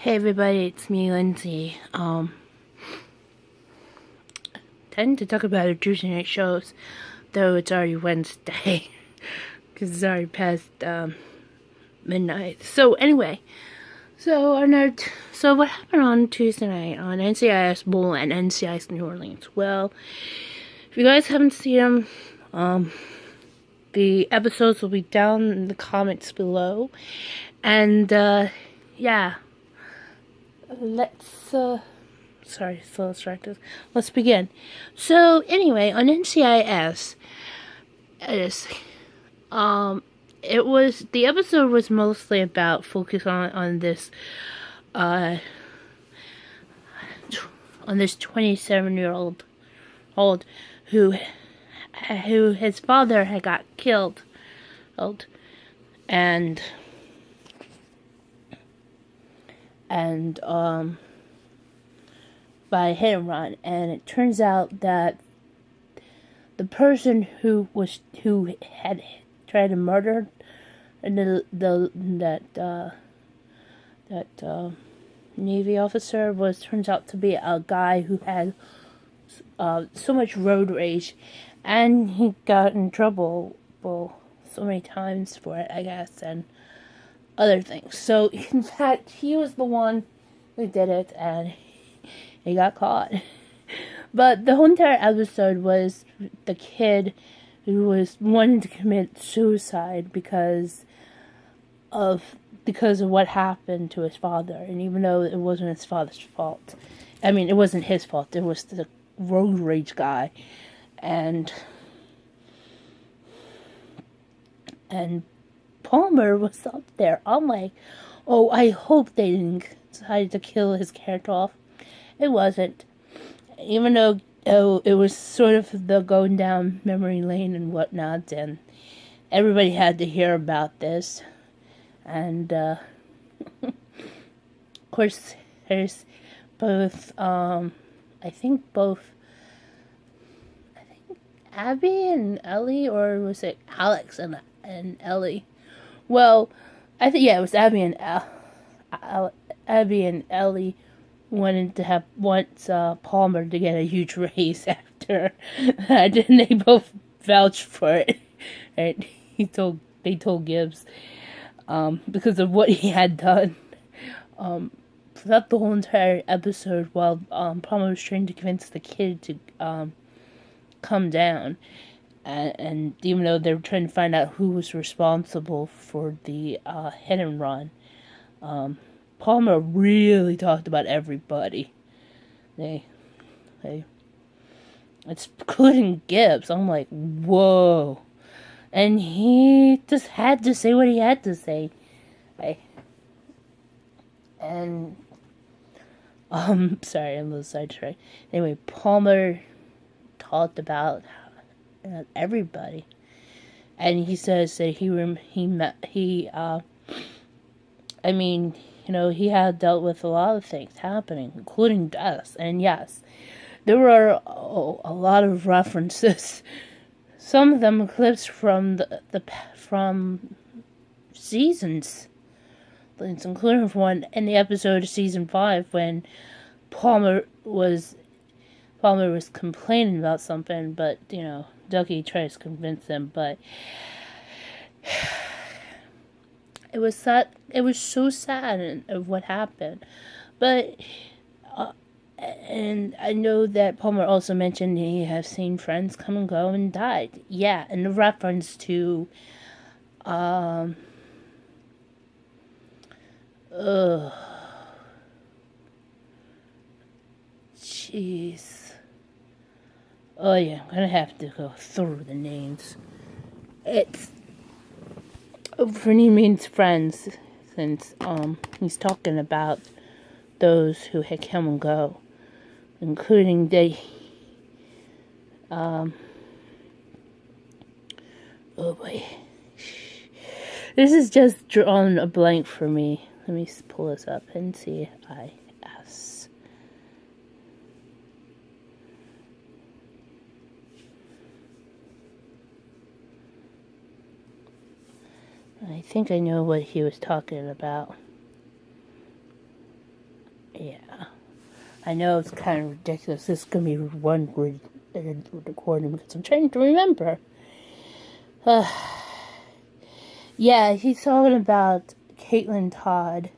Hey everybody, it's me, Lindsie. Tend to talk about Tuesday night shows, though it's already Wednesday, because it's already past midnight. So anyway, so what happened on Tuesday night on NCIS Bull and NCIS New Orleans? Well, if you guys haven't seen them, the episodes will be down in the comments below, and yeah. Let's begin. So anyway, on NCIS, the episode was mostly about focus on this 27-year-old who his father had got killed, and by a hit and run, and it turns out that the person who had tried to murder that Navy officer turns out to be a guy who had so much road rage, and he got in trouble so many times for it, I guess, and other things. So, in fact, he was the one who did it, and he got caught. But the whole entire episode was the kid who was wanting to commit suicide because of what happened to his father. And even though it wasn't his father's fault, I mean, it wasn't his fault, it was the road rage guy. And Palmer was up there. I'm like, oh, I hope they didn't decide to kill his character off. It wasn't. Even though it was sort of the going down memory lane and whatnot, and everybody had to hear about this. And, of course, there's both, I think Abby and Ellie, or was it Alex and Ellie? Well, I think, yeah, it was Abby and Ellie wants Palmer to get a huge raise after that, and they both vouched for it. Right? They told Gibbs, because of what he had done. Throughout the whole entire episode, while Palmer was trying to convince the kid to come down. And even though they were trying to find out who was responsible for the hit and run, Palmer really talked about everybody. They including Gibbs. I'm like, whoa. And he just had to say what he had to say. Sorry, I'm a little sidetracked. Anyway, Palmer talked about everybody, and he says that he had dealt with a lot of things happening, including deaths. And yes, there were a lot of references, some of them clips from from seasons, including one in the episode of season 5 when Palmer was complaining about something, but Ducky tries to convince him, but it was sad. It was so sad of what happened. But and I know that Palmer also mentioned he has seen friends come and go and died. Yeah, in the reference to jeez. Oh yeah, I'm gonna have to go through the names. It's when he means friends, since he's talking about those who had come and go, including oh boy, this is just drawing a blank for me. Let me pull this up. NCIS. I think I know what he was talking about. Yeah. I know it's kind of ridiculous. This is going to be one recording because I'm trying to remember. Yeah, he's talking about Caitlin Todd,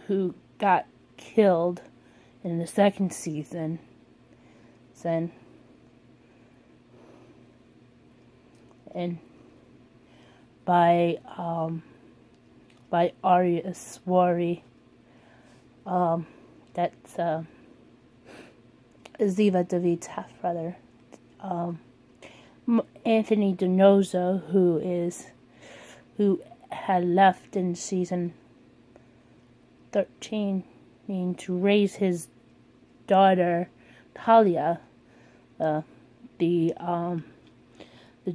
who got killed in the second season. And by Arya Sawari. That's Ziva David's half brother. Anthony Donoso, who had left in season 13, to raise his daughter Talia, the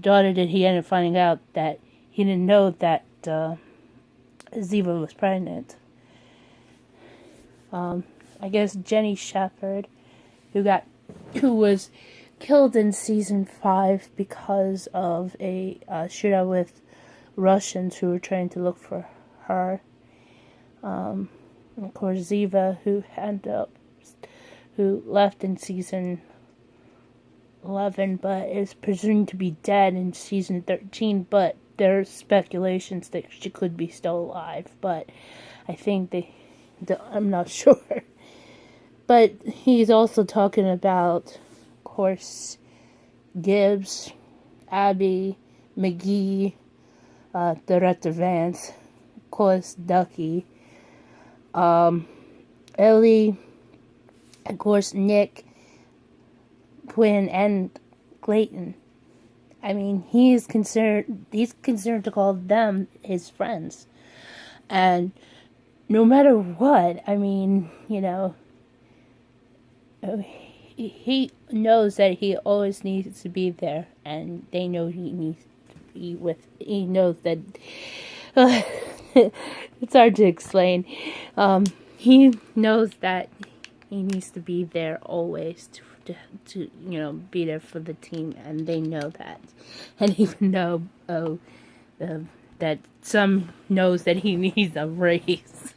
daughter that he ended up finding out that he didn't know that Ziva was pregnant. I guess Jenny Shepherd, who was killed in season 5 because of a shootout with Russians who were trying to look for her. And of course, Ziva, who left in season 11, but is presumed to be dead in season 13. But there's speculations that she could be still alive. But I think I'm not sure. But he's also talking about, of course, Gibbs, Abby, McGee, Director Vance, of course, Ducky, Ellie, of course, Nick, Quinn, and Clayton. I mean, he's concerned to call them his friends. And no matter what, I mean, he knows that he always needs to be there, and they know he needs to be he knows that, it's hard to explain. He knows that he needs to be there always to be there for the team, and they know that. And even though, that some knows that he needs a raise.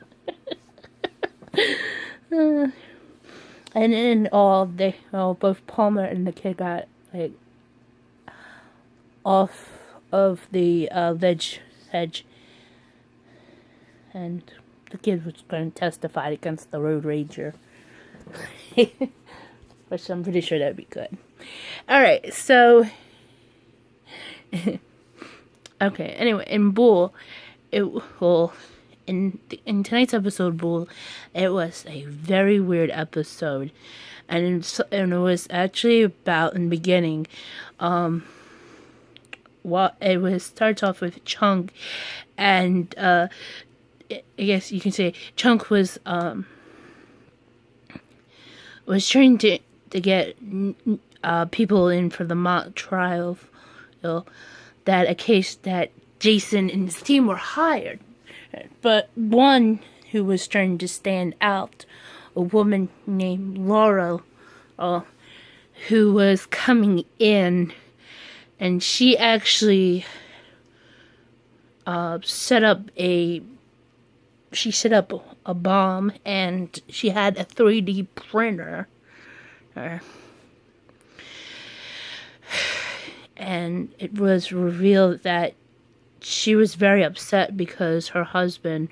And in all, both Palmer and the kid got off of the ledge, and the kid was going to testify against the road rager, which I'm pretty sure that'd be good. All right, so okay. Anyway, in Bull, in tonight's episode, Bull, it was a very weird episode, and it was actually about, in the beginning, starts off with Chunk, and I guess you can say Chunk was trying to get people in for the mock trial, that a case that Jason and his team were hired. But one who was trying to stand out, a woman named Laura, who was coming in, and she actually set up a bomb, and she had a 3D printer. And it was revealed that she was very upset because her husband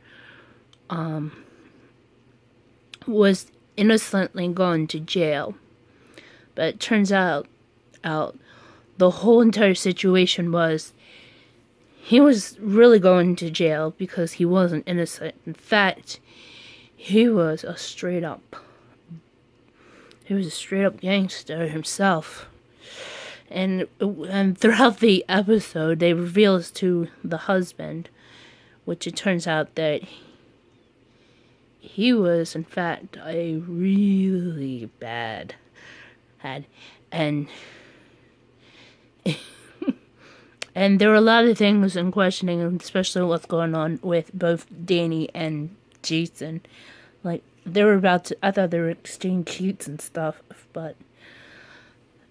was innocently gone to jail. But it turns out the whole entire situation was he was really going to jail because he wasn't innocent. In fact, he was a straight up gangster himself. And throughout the episode, they reveal this to the husband, which it turns out that he was, in fact, a really bad and and there were a lot of things in questioning, especially what's going on with both Danny and Jason. Like, I thought they were exchanging cheats and stuff, but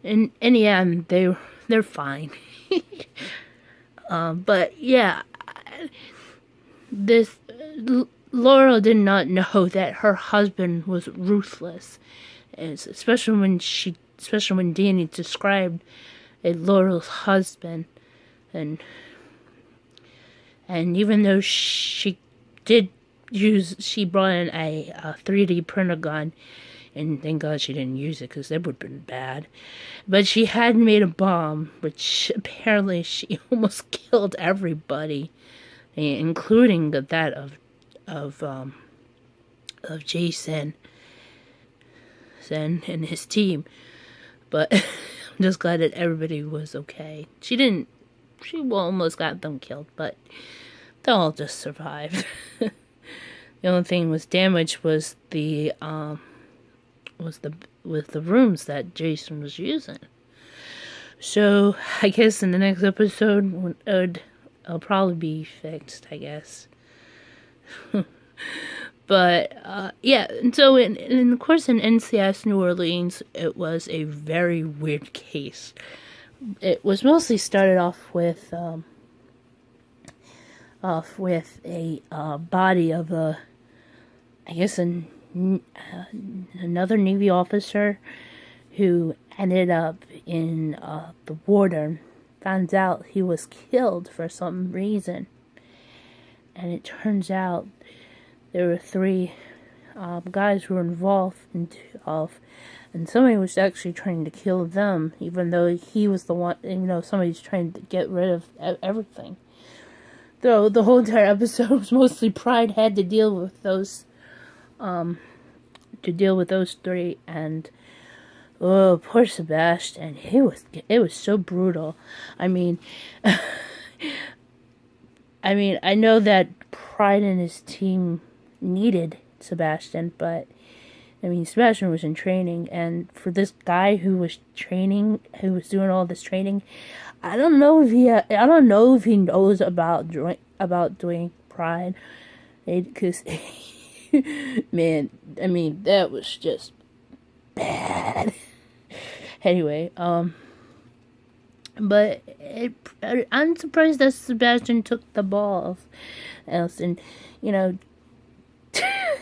in the end, they're fine. But yeah, this Laurel did not know that her husband was ruthless, especially when Danny described Laurel's husband, and even though she brought in a 3D printer gun, and thank God she didn't use it because that would have been bad. But she had made a bomb, which apparently she almost killed everybody, including that of Jason and his team. But I'm just glad that everybody was okay. She almost got them killed, but they all just survived. The only thing was damaged was the rooms that Jason was using. So I guess in the next episode it'll probably be fixed, I guess. But yeah, and so of course in NCIS New Orleans, it was a very weird case. It was mostly started off with a body of another Navy officer who ended up in the water. Found out he was killed for some reason, and it turns out there were 3 guys who were involved and somebody was actually trying to kill them, even though he was the one. Somebody's trying to get rid of everything. Though the whole entire episode was mostly Pride had to deal with those 3, and oh, poor Sebastian. It was so brutal. I mean, I know that Pride and his team needed Sebastian, but Sebastian was in training, and for this guy who was doing all this training, I don't know if he knows about doing Pride, because man, that was just bad. Anyway, but I'm surprised that Sebastian took the balls. And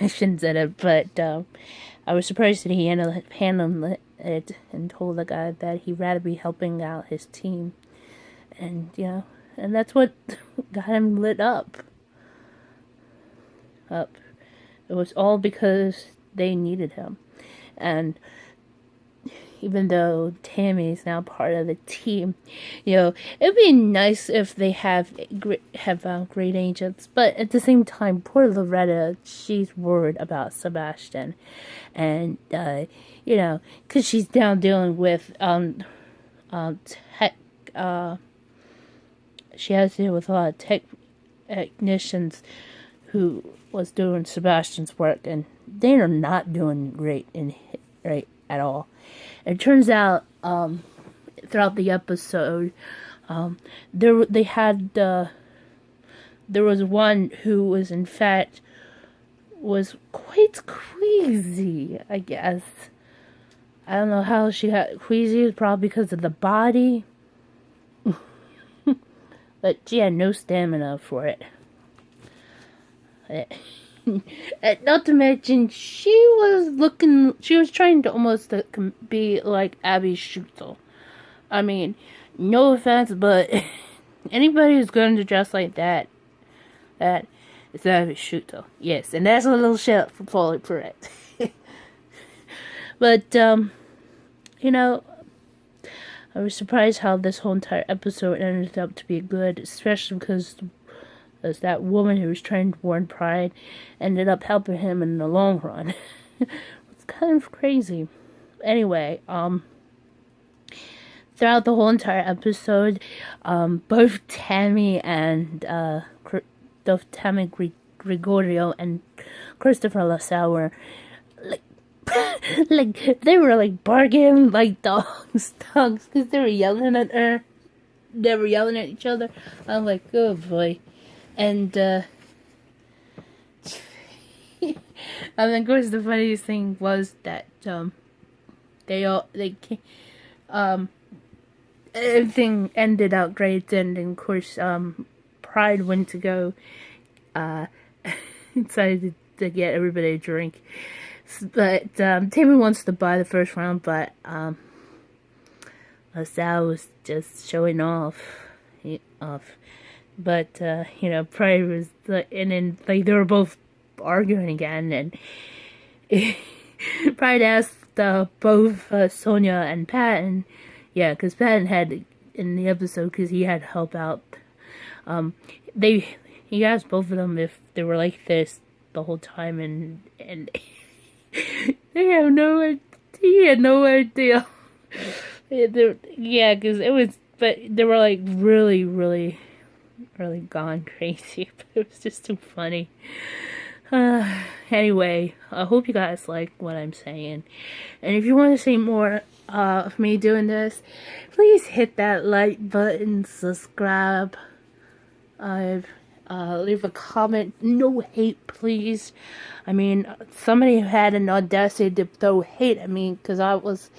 I shouldn't say it, but I was surprised that he handled it and told the guy that he'd rather be helping out his team, and and that's what got him lit up. It was all because they needed him, and even though Tammy is now part of the team, it'd be nice if they have great agents. But at the same time, poor Loretta, she's worried about Sebastian, and because she's down dealing with tech. She has to deal with a lot of technicians who was doing Sebastian's work, and they are not doing great at all. It turns out throughout the episode, there was one who was in fact was quite queasy, I guess. I don't know how she got queasy. Probably because of the body. But she had no stamina for it. Not to mention, she was trying to almost be like Abby Schutel. No offense, but anybody who's going to dress like that is Abby Schutel. Yes, and that's a little shit for it. But, I was surprised how this whole entire episode ended up to be good, especially because that woman who was trying to warn Pride ended up helping him in the long run. It's kind of crazy. Anyway, throughout the whole entire episode, both Tammy Gregorio and Christopher LaSalle were they were like barking like dogs, because they were yelling at her. They were yelling at each other. I'm like, oh boy. And and of course the funniest thing was that everything ended out great, and of course Pride went to go decided to get everybody a drink. But Tammy wants to buy the first round, but Sal was just showing off. But Pride was and then like they were both arguing again, and Pride asked both Sonia and Patton, yeah, because Patton had in the episode because he had to help out. He asked both of them if they were like this the whole time, and they have no idea. He had no idea. Yeah, because it was, but they were like really, really, really gone crazy. But it was just too funny. Anyway, I hope you guys like what I'm saying. And if you want to see more of me doing this, please hit that like button, subscribe, leave a comment. No hate, please. I mean, somebody had an audacity to throw hate at me because I was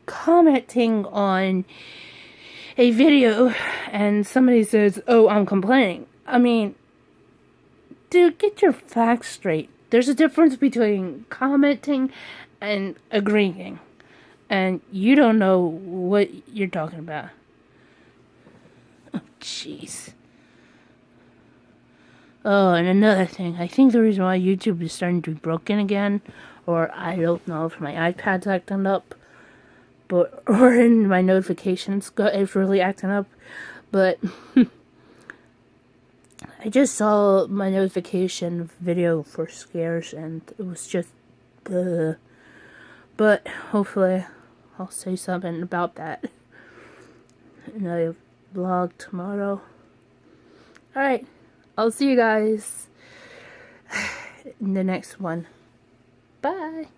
commenting on a video and somebody says, "Oh, I'm complaining." I mean, dude, get your facts straight. There's a difference between commenting and agreeing, and you don't know what you're talking about. Oh, jeez. Oh, and another thing, I think the reason why YouTube is starting to be broken again, or I don't know if my iPad's acting up, or in my notifications it's really acting up, but I just saw my notification video for scares and it was just but hopefully I'll say something about that in a vlog tomorrow. Alright, I'll see you guys in the next one. Bye!